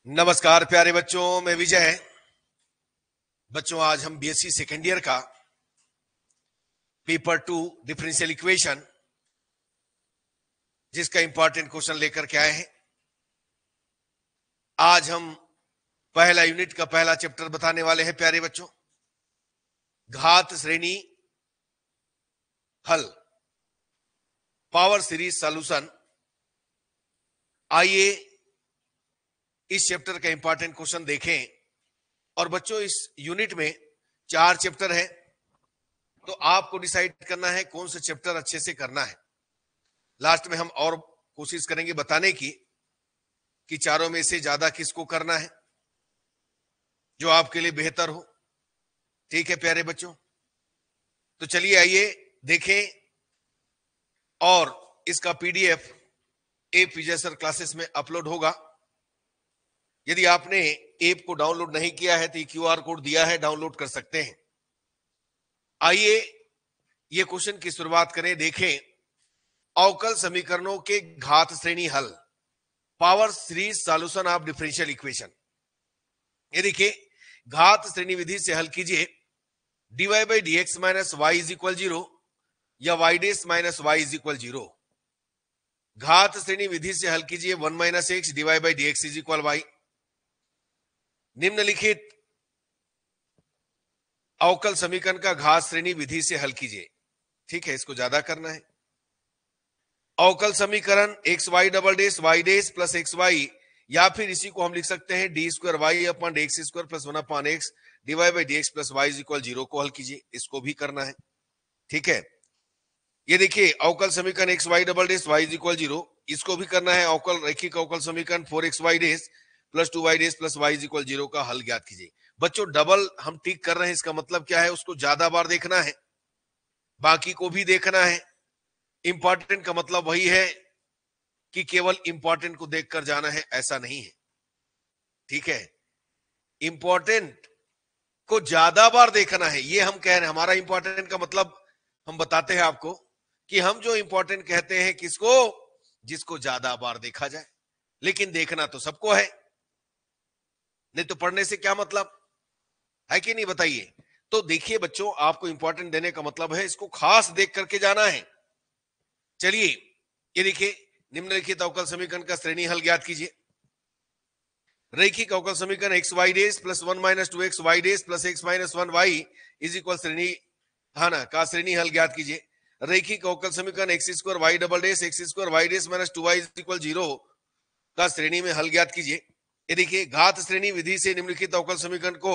नमस्कार प्यारे बच्चों, मैं विजय। बच्चों, आज हम बीएससी सेकेंड ईयर का पेपर 2 डिफरेंशियल इक्वेशन, जिसका इंपॉर्टेंट क्वेश्चन लेकर के आए हैं। आज हम पहला यूनिट का पहला चैप्टर बताने वाले हैं प्यारे बच्चों, घात श्रेणी हल, पावर सीरीज सॉल्यूशन। आइए इस चैप्टर का इंपॉर्टेंट क्वेश्चन देखें। और बच्चों, इस यूनिट में 4 चैप्टर है, तो आपको डिसाइड करना है कौन सा चैप्टर अच्छे से करना है। लास्ट में हम और कोशिश करेंगे बताने की कि चारों में से ज्यादा किसको करना है, जो आपके लिए बेहतर हो। ठीक है प्यारे बच्चों, तो चलिए आइए देखें। और इसका पीडीएफ ऐप विजय सर क्लासेस में अपलोड होगा। यदि आपने ऐप को डाउनलोड नहीं किया है तो ये क्यूआर कोड दिया है, डाउनलोड कर सकते हैं। आइए ये क्वेश्चन की शुरुआत करें। देखें, अवकल समीकरणों के घात श्रेणी हल, power series solution of differential equation. ये देखिए, घात श्रेणी विधि से हल कीजिए। dy by D X minus Y is equal 0 या y dash minus Y is equal 0। घात श्रेणी विधि से हल कीजिए 1 minus X dy by D X is equal Y. निम्नलिखित अवकल समीकरण का घात श्रेणी विधि से हल कीजिए। ठीक है, इसको ज्यादा करना है। अवकल समीकरण X Y double dash Y dash plus X Y, या फिर इसी को हम लिख सकते हैं D square Y upon X square plus 1 upon X divide by D X plus Y is equal 0 को हल कीजिए। इसको भी करना है। ठीक है, ये देखिए अवकल समीकरण X Y double dash Y is equal 0, इसको भी करना है। अवकल रैखिक अवकल समीकरण 4x Y dash plus 2y dash plus Y is equal 0 का हल ज्ञात कीजिए। बच्चों, डबल हम टिक कर रहे हैं, इसका मतलब क्या है, उसको ज्यादा बार देखना है, बाकी को भी देखना है। इंपॉर्टेंट का मतलब वही है कि केवल इंपॉर्टेंट को देखकर जाना है, ऐसा नहीं है। ठीक है, इंपॉर्टेंट को ज्यादा बार देखना है, ये हम कह रहे हैं। हमारा इंपॉर्टेंट का मतलब हम बताते हैं आपको कि हम जो इंपॉर्टेंट कहते हैं किसको, जिसको ज्यादा बार देखा जाए। लेकिन देखना तो सबको है, नहीं तो पढ़ने से क्या मतलब है कि नहीं, बताइए। तो देखिए बच्चों, आपको इंपॉर्टेंट देने का मतलब है इसको खास देख करके जाना है। चलिए ये देखिए, निम्नलिखित अवकल समीकरण का श्रेणी हल ज्ञात कीजिए। रैखिक अवकल समीकरण X Y dash plus 1 minus 2x Y dash plus X minus 1 Y is equal श्रेणी ना का श्रेणी हल ज्ञात कीजिए। रैखिक अवकल समीकरण X square Y double dash X square Y dash minus 2y is equal 0 का श्रेणी में हल ज्ञात कीजिए। ये देखिए, घात श्रेणी विधि से निम्नलिखित अवकल समीकरण को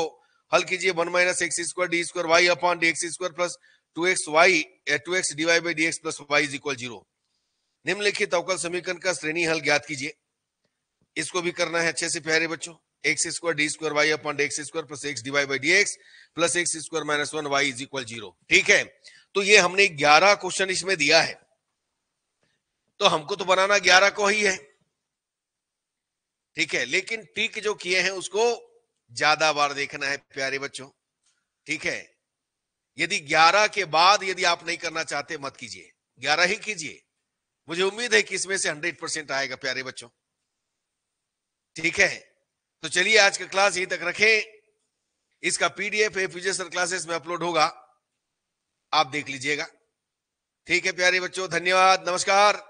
हल कीजिए। 1 minus X square D square Y upon D X square plus 2x D by D X plus Y is equal 0। निम्नलिखित अवकल समीकरण का श्रेणी हल ज्ञात कीजिए। इसको भी करना है अच्छे से प्यारे बच्चों। X square D square Y upon X square plus X divide by D X plus X square minus 1 Y is equal 0। ठीक है, तो ये हमने 11 क्वेश्चन इसमें दिया है, तो हमको तो बनाना 11 को ही है। ठीक है, लेकिन टिक जो किए हैं उसको ज्यादा बार देखना है प्यारे बच्चों। ठीक है, यदि 11 के बाद यदि आप नहीं करना चाहते मत कीजिए, 11 ही कीजिए। मुझे उम्मीद है कि इसमें से 100% आएगा प्यारे बच्चों। ठीक है, तो चलिए आज का क्लास यहीं तक रखें। इसका पीडीएफ विजय सर क्लासेस में अपलोड होगा, आप देख लीजिएगा। ठीक है प्यारे बच्चों, धन्यवाद, नमस्कार।